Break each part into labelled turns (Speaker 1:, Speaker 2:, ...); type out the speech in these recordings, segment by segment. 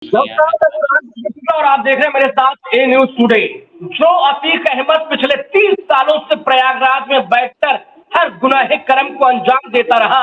Speaker 1: नमस्कार,
Speaker 2: है।
Speaker 1: मैं बुरहान और आप देख रहे हैं मेरे साथ ए न्यूज टुडे। जो अतीक अहमद पिछले 30 सालों से प्रयागराज में बैठकर हर गुनाहे कर्म को अंजाम देता रहा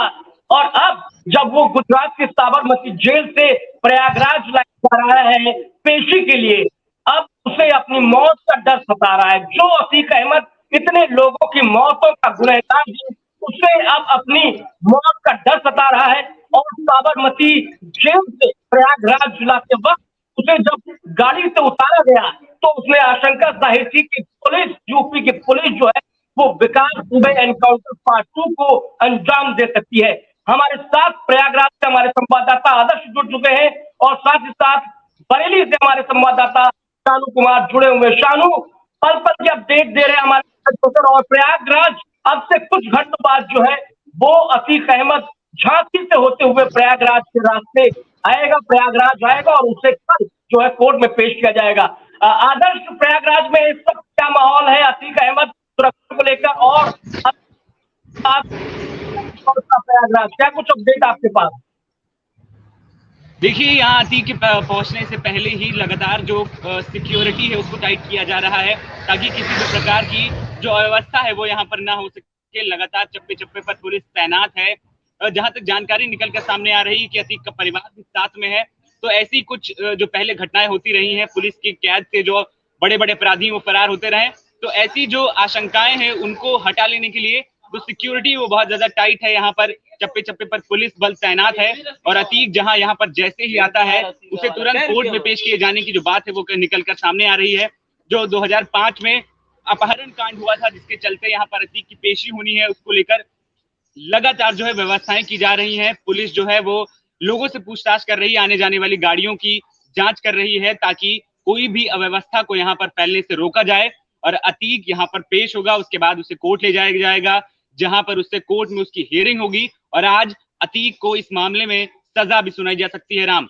Speaker 1: और अब जब वो गुजरात के साबरमती जेल से प्रयागराज लाया जा रहा है पेशी के लिए, अब उसे अपनी मौत का डर सता रहा है। जो अतीक अहमद इतने लोगों की मौतों का गुनहगार है, उसे अब अपनी मौत का डर सता रहा है और साबरमती जेल से प्रयागराज लाते वक्त उसे जब गाड़ी से उतारा गया तो उसने आशंका जाहिर की कि पुलिस, यूपी की पुलिस जो है वो विकास दुबे एनकाउंटर पार्ट 2 को अंजाम दे सकती है। हमारे साथ प्रयागराज से हमारे संवाददाता आदर्श जुड़ चुके हैं और साथ ही साथ बरेली से हमारे संवाददाता शानू कुमार जुड़े हुए। शानू, पल पल की अपडेट दे रहे हैं हमारे और प्रयागराज अब से कुछ घंटों बाद जो है वो अतीक अहमद झांसी से होते हुए प्रयागराज के रास्ते आएगा, प्रयागराज आएगा और उसे कल जो है कोर्ट में पेश किया जाएगा। आदर्श, प्रयागराज में इस वक्त क्या माहौल है अतीक अहमद सुरक्षा को लेकर और प्रयागराज क्या कुछ अपडेट आपके पास?
Speaker 2: देखिए, यहाँ अतीक के पहुंचने से पहले ही लगातार जो सिक्योरिटी है उसको टाइट किया जा रहा है ताकि किसी भी प्रकार की जो अव्यवस्था है वो यहाँ पर ना हो सके। लगातार चप्पे चप्पे पर पुलिस तैनात है। जहां तक जानकारी निकल कर सामने आ रही है कि अतीक का परिवार भी साथ में है, तो ऐसी कुछ जो पहले घटनाएं होती रही हैं, पुलिस की कैद से जो बड़े बड़े अपराधी वो फरार होते रहे, तो ऐसी जो आशंकाएं हैं उनको हटा लेने के लिए जो सिक्योरिटी वो बहुत ज्यादा टाइट है। यहाँ पर चप्पे चप्पे पर पुलिस बल तैनात है और अतीक जहां यहाँ पर जैसे ही आता है उसे तुरंत कोर्ट में पेश किए जाने की जो बात है वो निकल कर सामने आ रही है। जो 2005 में अपहरण कांड हुआ था जिसके चलते यहाँ पर अतीक की पेशी होनी है, उसको लेकर लगातार जो है व्यवस्थाएं की जा रही हैं। पुलिस जो है वो लोगों से पूछताछ कर रही है, आने जाने वाली गाड़ियों की जांच कर रही है ताकि कोई भी अव्यवस्था को यहाँ पर फैलने से रोका जाए और अतीक यहाँ पर पेश होगा। उसके बाद उसे कोर्ट ले जाया जाएगा जहां पर उससे कोर्ट में उसकी हियरिंग होगी और आज अतीक को इस मामले में सजा भी सुनाई जा सकती है। राम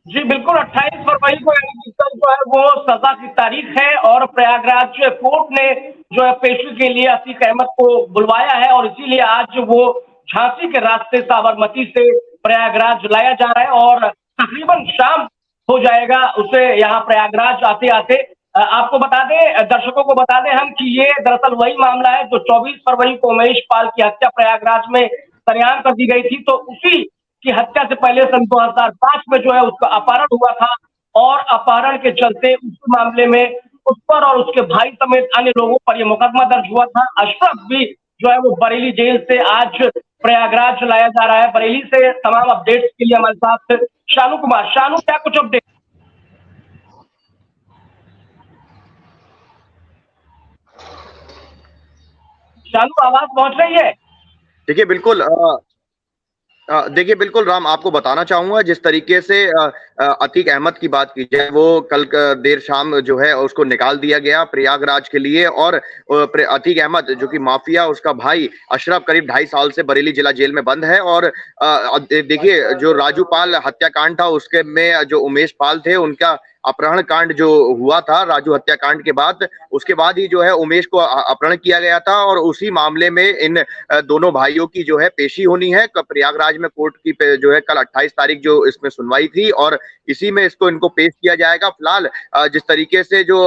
Speaker 1: जी बिल्कुल, 28 फरवरी को यानी कल जो है वो सजा की तारीख है और प्रयागराज कोर्ट ने जो है पेशी के लिए अतीक अहमद को बुलवाया है और इसीलिए आज वो झांसी के रास्ते साबरमती से प्रयागराज लाया जा रहा है और तकरीबन शाम हो जाएगा उसे यहाँ प्रयागराज आते आते। आपको बता दें, दर्शकों को बता दें हम कि ये दरअसल वही मामला है जो 24 फरवरी को उमेश पाल की हत्या प्रयागराज में सरेआम कर दी गई थी, तो उसी की हत्या से पहले सन 2005 में जो है उसका अपहरण हुआ था और अपहरण के चलते उस मामले में उस पर और उसके भाई समेत अन्य लोगों पर यह मुकदमा दर्ज हुआ था। अशरफ भी जो है वो बरेली जेल से आज प्रयागराज लाया जा रहा है। बरेली से तमाम अपडेट्स के लिए हमारे साथ शानू कुमार। शानू, क्या कुछ अपडेट? शानू, आवाज पहुंच रही है?
Speaker 3: देखिए बिल्कुल देखिए बिल्कुल राम, आपको बताना चाहूंगा जिस तरीके से अतीक अहमद की बात की जाए, वो कल देर शाम जो है उसको निकाल दिया गया प्रयागराज के लिए और अतीक अहमद जो कि माफिया, उसका भाई अशरफ करीब 2.5 साल से बरेली जिला जेल में बंद है। और देखिए जो राजू पाल हत्याकांड था उसके में जो उमेश पाल थे उनका अपहरण कांड जो हुआ था राजू हत्याकांड के बाद, उसके बाद ही जो है उमेश को अपहरण किया गया था और उसी मामले में इन दोनों भाइयों की जो है पेशी होनी है प्रयागराज में कोर्ट की जो है कल 28 तारीख जो इसमें सुनवाई थी और इसी में इनको पेश किया जाएगा। फिलहाल जिस तरीके से जो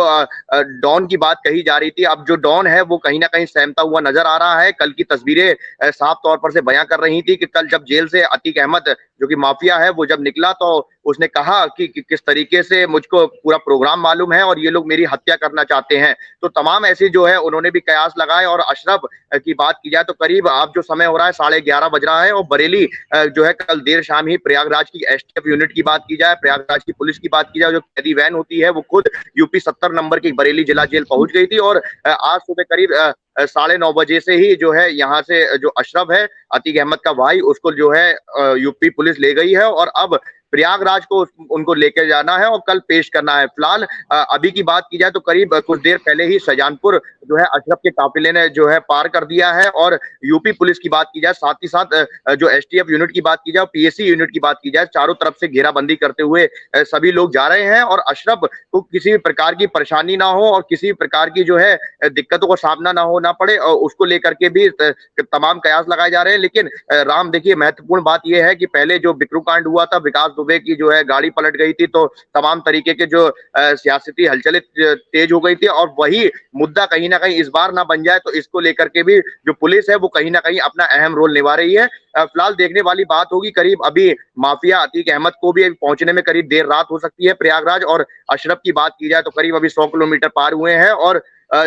Speaker 3: डॉन की बात कही जा रही थी, अब जो डॉन है वो कहीं ना कहीं सहमता हुआ नजर आ रहा है। कल की तस्वीरें साफ तौर पर से बयां कर रही थी कि कल जब जेल से अतीक अहमद जो कि माफिया है वो जब निकला तो उसने कहा कि किस तरीके से मुझको पूरा प्रोग्राम मालूम है और ये लोग मेरी हत्या करना चाहते हैं। तो तमाम ऐसे जो है उन्होंने भी कयास लगाए और अशरफ की बात की जाए तो करीब अब जो समय हो रहा है 11:30 बज रहा है और बरेली जो है कल देर शाम ही प्रयागराज की एसटीएफ यूनिट की बात की जाए, प्रयागराज की पुलिस की बात की जाए, जो कैदी वैन होती है वो खुद यूपी 70 नंबर की बरेली जिला जेल पहुंच गई थी और आज सुबह करीब 9:30 बजे से ही जो है यहाँ से जो अशरफ है अतीक अहमद का भाई, उसको जो है यूपी पुलिस ले गई है और अब प्रयागराज को उनको लेकर जाना है और कल पेश करना है। फिलहाल अभी की बात की जाए तो करीब कुछ देर पहले ही शाहजहानपुर जो है अशरफ के काफिले ने जो है पार कर दिया है और यूपी पुलिस की बात की जाए, साथ ही साथ जो एसटीएफ यूनिट की बात की जाए, पीएसी यूनिट की बात की जाए, चारों तरफ से घेराबंदी करते हुए सभी लोग जा रहे हैं और अशरफ को किसी भी प्रकार की परेशानी ना हो और किसी प्रकार की जो है दिक्कतों का सामना ना पड़े और उसको लेकर के भी तमाम कयास लगाए जा रहे हैं। लेकिन राम देखिए, महत्वपूर्ण बात यह है कि पहले जो बिकरू कांड हुआ था, विकास दुबे की जो है गाड़ी पलट गई थी, तो तमाम तरीके के जो सियासती हलचलें तेज हो गई थी, और वही मुद्दा कहीं ना कहीं इस बार ना बन जाए, तो इसको लेकर के भी जो पुलिस है वो कहीं ना कहीं अपना अहम रोल निभा रही है। फिलहाल देखने वाली बात होगी, करीब अभी माफिया अतीक अहमद को भी पहुंचने में करीब देर रात हो सकती है प्रयागराज, और अशरफ की बात की जाए तो करीब अभी 100 किलोमीटर पार हुए हैं, और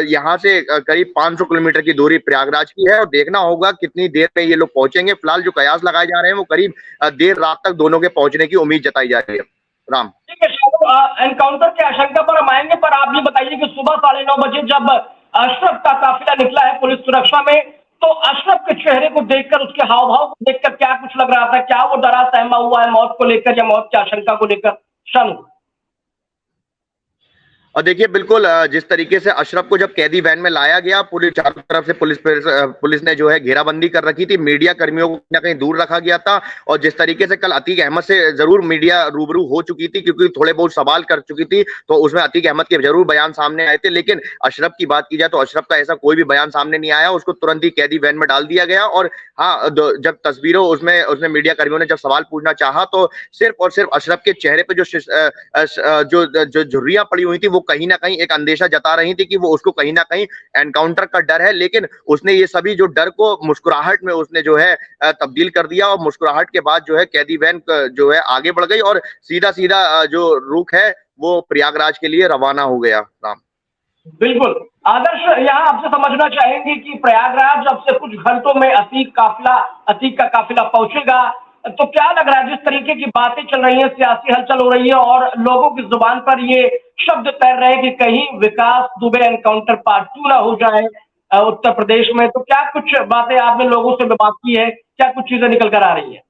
Speaker 3: यहाँ से करीब 500 किलोमीटर की दूरी प्रयागराज की है, और देखना होगा कितनी देर में ये लोग पहुंचेंगे। फिलहाल जो कयास लगाए जा रहे हैं वो करीब देर रात तक दोनों के पहुंचने की उम्मीद जताई जा रही है। राम,
Speaker 1: ठीक है शानू, एनकाउंटर की आशंका पर हम आएंगे, पर आप ये बताइए कि सुबह 9:30 बजे जब अशरफ का काफिला निकला है पुलिस सुरक्षा में, तो अशरफ के चेहरे को देखकर, उसके हाव भाव को देखकर क्या कुछ लग रहा था? क्या वो डरा सहमा हुआ है मौत को लेकर या मौत की आशंका को लेकर? शानू,
Speaker 3: और देखिए बिल्कुल जिस तरीके से अशरफ को जब कैदी वैन में लाया गया, पूरी चारों तरफ से पुलिस ने जो है घेराबंदी कर रखी थी, मीडिया कर्मियों को कहीं ना कहीं दूर रखा गया था, और जिस तरीके से कल अतीक अहमद से जरूर मीडिया रूबरू हो चुकी थी, क्योंकि थोड़े बहुत सवाल कर चुकी थी, तो उसमें अतीक अहमद के जरूर बयान सामने आए थे, लेकिन अशरफ की बात की जाए तो अशरफ का ऐसा कोई भी बयान सामने नहीं आया, उसको तुरंत ही कैदी वैन में डाल दिया गया। और हाँ, जब तस्वीरों उसमें मीडिया कर्मियों ने जब सवाल पूछना चाहा, तो सिर्फ और सिर्फ अशरफ के चेहरे पे जो झुर्रियां पड़ी हुई थी, वो कहीं ना कहीं एक अंदेशा जता रही थी कि वो उसको कहीं ना कहीं एनकाउंटर का डर है, लेकिन उसने ये सभी जो डर को मुस्कुराहट में उसने जो है तब्दील कर दिया, और मुस्कुराहट के बाद जो है कैदी वैन जो है आगे बढ़ गई, और सीधा सीधा जो रुख है वो प्रयागराज के लिए रवाना हो गया। राम,
Speaker 1: बिल्कुल आदर्श, यहाँ आपसे समझना चाहेंगे कि प्रयागराज अब से कुछ घंटों में अतीक का काफिला पहुंचेगा, तो क्या लग रहा है? जिस तरीके की बातें चल रही हैं, सियासी हलचल हो रही है और लोगों की जुबान पर ये शब्द तैर रहे हैं कि कहीं विकास दुबे एनकाउंटर पार्ट 2 ना हो जाए उत्तर प्रदेश में, तो क्या कुछ बातें आपने लोगों से बात की है? क्या कुछ चीजें निकल कर आ रही है?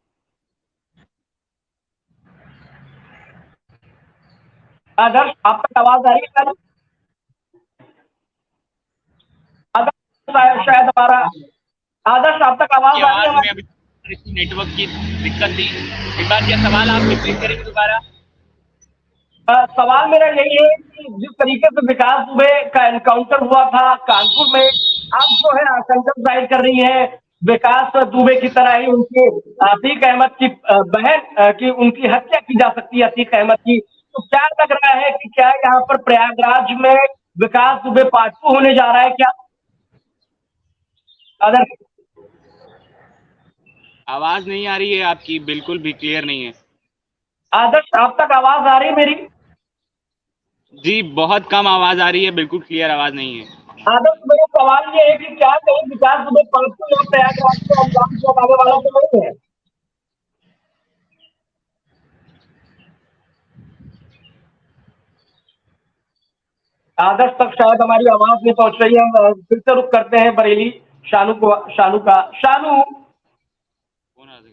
Speaker 1: आदर्श, आप तक आवाज आ रही है? आदर्श, शायद हमारा आदर्श आप तक आवाज आ रही है?
Speaker 2: नेटवर्क की दिक्कत थी। एक बार क्या सवाल आप रिपीट करेंगे दोबारा?
Speaker 1: सवाल मेरा यही है कि जिस तरीके से विकास दुबे का एनकाउंटर हुआ था कानपुर में, आप जो है आशंका जाहिर कर रही है विकास दुबे की तरह ही उनके अतीक अहमद की बहन की उनकी हत्या की जा सकती है, अतीक अहमद की, तो क्या लग रहा है कि क्या यहाँ पर प्रयागराज में विकास दुबे पार्ट 2 होने जा रहा है क्या? अदर
Speaker 2: आवाज नहीं आ रही है आपकी, बिल्कुल भी क्लियर नहीं है।
Speaker 1: आदर्श, आप तक आवाज आ रही है मेरी?
Speaker 2: जी बहुत कम आवाज आ रही है, बिल्कुल क्लियर आवाज नहीं है।
Speaker 1: आदर्श, मेरा सवाल ये है कि क्या कहीं विकास दुबे पार्ट 2 या प्रयागराज को अंजाम दिया वाला तो नहीं है? आदर्श तक शायद हमारी आवाज नहीं पहुंच रही है, हम फिर से रुक करते हैं बरेली शानू का। शानू,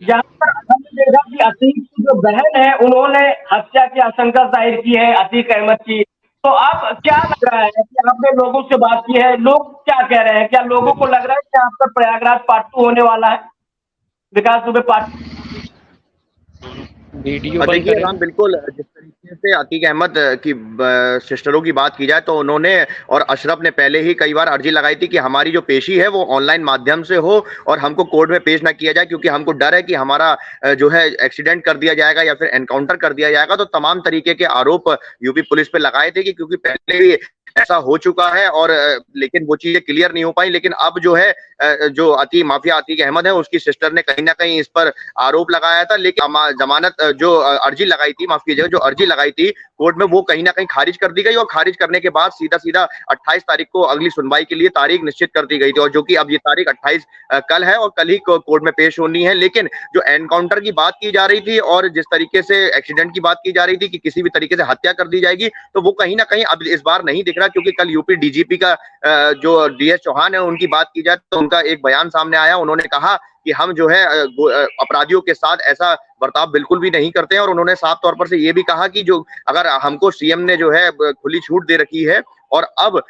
Speaker 1: यहाँ पर हमने देखा कि अतीक की जो बहन है उन्होंने हत्या की आशंका जाहिर की है अतीक अहमद की, तो अब क्या लग रहा है कि आपने लोगों से बात की है, लोग क्या कह रहे हैं? क्या लोगों को लग रहा है कि आपका प्रयागराज पार्ट 2 होने वाला है, विकास दुबे पार्ट?
Speaker 3: देखिए राम, बिल्कुल जिस तरीके से अतीक अहमद की सिस्टरों की बात की जाए तो उन्होंने और अशरफ ने पहले ही कई बार अर्जी लगाई थी कि हमारी जो पेशी है वो ऑनलाइन माध्यम से हो और हमको कोर्ट में पेश ना किया जाए, क्योंकि हमको डर है कि हमारा जो है एक्सीडेंट कर दिया जाएगा या फिर एनकाउंटर कर दिया जाएगा। तो तमाम तरीके के आरोप यूपी पुलिस पे लगाए थे कि क्योंकि पहले भी ऐसा हो चुका है, और लेकिन वो चीजें क्लियर नहीं हो पाई। लेकिन अब जो है जो माफिया अतीक अहमद है उसकी सिस्टर ने कहीं ना कहीं इस पर आरोप लगाया था, लेकिन जमानत जो अर्जी लगाई थी, माफ कीजिएगा, जो अर्जी लगाई थी कोर्ट में, वो कहीं ना कहीं खारिज कर दी गई, और खारिज करने के बाद सीधा 28 तारीख को अगली सुनवाई के लिए तारीख निश्चित कर दी गई थी, और जो कि अब ये तारीख 28 कल है और कल ही कोर्ट में पेश होनी है। लेकिन जो एनकाउंटर की बात की जा रही थी और जिस तरीके से एक्सीडेंट की बात की जा रही थी कि किसी भी तरीके से हत्या कर दी जाएगी, तो वो कहीं ना कहीं अब इस बार नहीं दिख रहा, क्योंकि कल यूपी डीजीपी का जो डीएस चौहान है उनकी बात की जाए तो उनका एक बयान सामने आया। उन्होंने कहा कि हम जो है अपराधियों के साथ ऐसा बर्ताव बिल्कुल भी नहीं करते हैं, और उन्होंने साफ तौर पर से ये भी कहा कि जो अगर हमको सीएम ने जो है खुली छूट दे रखी है और अब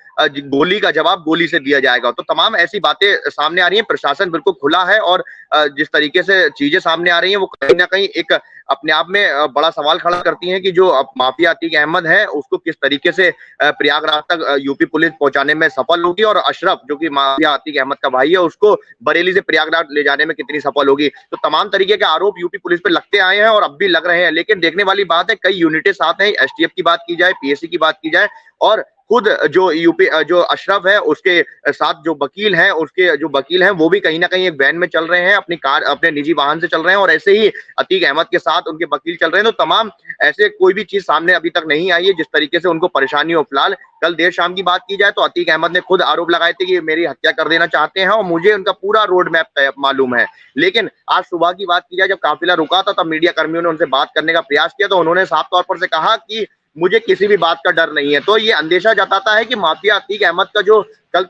Speaker 3: गोली का जवाब गोली से दिया जाएगा। तो तमाम ऐसी बातें सामने आ रही हैं, प्रशासन बिल्कुल खुला है, और जिस तरीके से चीजें सामने आ रही हैं वो कहीं ना कहीं एक अपने आप में बड़ा सवाल खड़ा करती हैं कि जो माफिया अतीक अहमद है उसको किस तरीके से प्रयागराज तक यूपी पुलिस पहुंचाने में सफल होगी, और अशरफ जो कि माफिया अतीक अहमद का भाई है उसको बरेली से प्रयागराज ले जाने में कितनी सफल होगी। तो तमाम तरीके के आरोप यूपी पुलिस पे लगते आए हैं और अब भी लग रहे हैं, लेकिन देखने वाली बात है कई यूनिटें साथ हैं। एसटीएफ की बात की जाए, पीएससी की बात की जाए, और खुद जो यूपी जो अशरफ है उसके साथ जो वकील हैं वो भी कहीं ना कहीं एक वैन में चल रहे हैं, अपनी कार अपने निजी वाहन से चल रहे हैं, और ऐसे ही अतीक अहमद के साथ उनके वकील चल रहे हैं। तो तमाम ऐसे कोई भी चीज सामने अभी तक नहीं आई है जिस तरीके से उनको परेशानी हो। फिलहाल कल देर शाम की बात की जाए तो अतीक अहमद ने खुद आरोप लगाए थे कि मेरी हत्या कर देना चाहते हैं और मुझे उनका पूरा रोड मैप मालूम है। लेकिन आज सुबह की बात की जाए, जब काफिला रुका था तब मीडिया कर्मियों ने उनसे बात करने का प्रयास किया तो उन्होंने साफ तौर पर से कहा कि मुझे किसी भी बात का डर नहीं है। तो ये अंदेशा जताता है कि माफिया अतीक अहमद का जो कल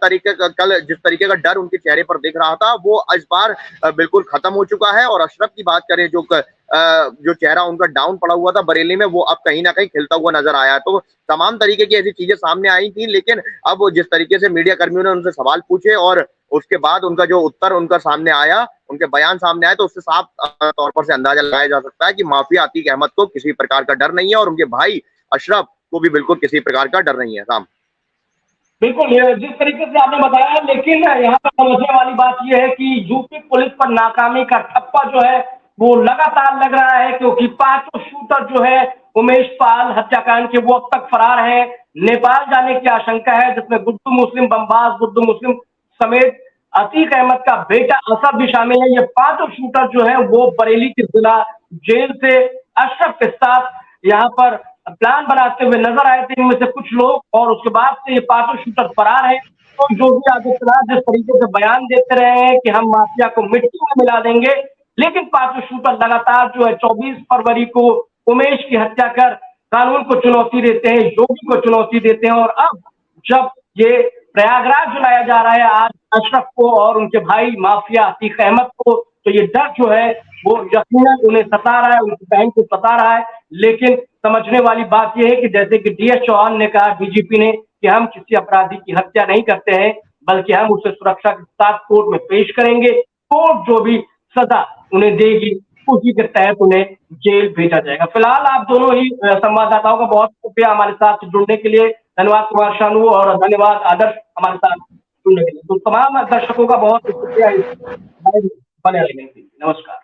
Speaker 3: जिस तरीके का डर उनके चेहरे पर दिख रहा था वो इस बार बिल्कुल खत्म हो चुका है। और अशरफ की बात करें, जो चेहरा उनका डाउन पड़ा हुआ था बरेली में, वो अब कहीं ना कहीं खिलता हुआ नजर आया। तो तमाम तरीके की ऐसी चीजें सामने आई थी, लेकिन अब जिस तरीके से मीडिया कर्मियों ने उनसे सवाल पूछे और उसके बाद उनका जो उत्तर उनका सामने आया, उनके बयान सामने आए, तो उससे साफ तौर पर से अंदाजा लगाया जा सकता है कि माफिया अतीक अहमद को किसी प्रकार का डर नहीं है और उनके भाई अशरफ को भी बिल्कुल किसी प्रकार का डर नहीं है। राम,
Speaker 1: बिल्कुल, ये जिस तरीके से आपने बताया, लेकिन यहाँ पर समझने वाली बात यह है कि यूपी पुलिस पर नाकामी का ठप्पा जो है वो लगातार लग रहा है, क्योंकि पांचों शूटर जो है उमेश पाल हत्याकांड के वो अब तक फरार है। नेपाल जाने की आशंका है, जिसमें गुड्डू मुस्लिम बमबाज गुड्डू मुस्लिम समेत अतीक अहमद का बेटा असद भी शामिल है। ये पांचों शूटर जो है वो बरेली के जिला जेल से अशरफ के साथ यहाँ पर प्लान बनाते हुए नजर आए थे इनमें से कुछ लोग, और उसके बाद से ये पांचों शूटर फरार हैं। तो योगी आदित्यनाथ जिस तरीके से बयान देते रहे हैं कि हम माफिया को मिट्टी में मिला देंगे, लेकिन पांचों शूटर लगातार जो है 24 फरवरी को उमेश की हत्या कर कानून को चुनौती देते हैं, योगी को चुनौती देते हैं। और अब जब ये प्रयागराज लाया जा रहा है आज अशरफ को और उनके भाई माफिया अतीक अहमद को, तो ये डर जो है वो यकीनन उन्हें सता रहा है, उनकी बहन को सता रहा है। लेकिन समझने वाली बात यह है कि जैसे कि डीएस चौहान ने कहा, डीजीपी ने, कि हम किसी अपराधी की हत्या नहीं करते हैं, बल्कि हम उसे सुरक्षा के साथ कोर्ट में पेश करेंगे। कोर्ट जो भी सजा उन्हें देगी उसी के तहत उन्हें जेल भेजा जाएगा। फिलहाल आप दोनों ही संवाददाताओं का बहुत शुक्रिया हमारे साथ जुड़ने के लिए। धन्यवाद कुमार शानू और धन्यवाद आदर्श हमारे साथ जुड़ने के लिए। तो तमाम दर्शकों का बहुत शुक्रिया बने रहने के लिए। नमस्कार।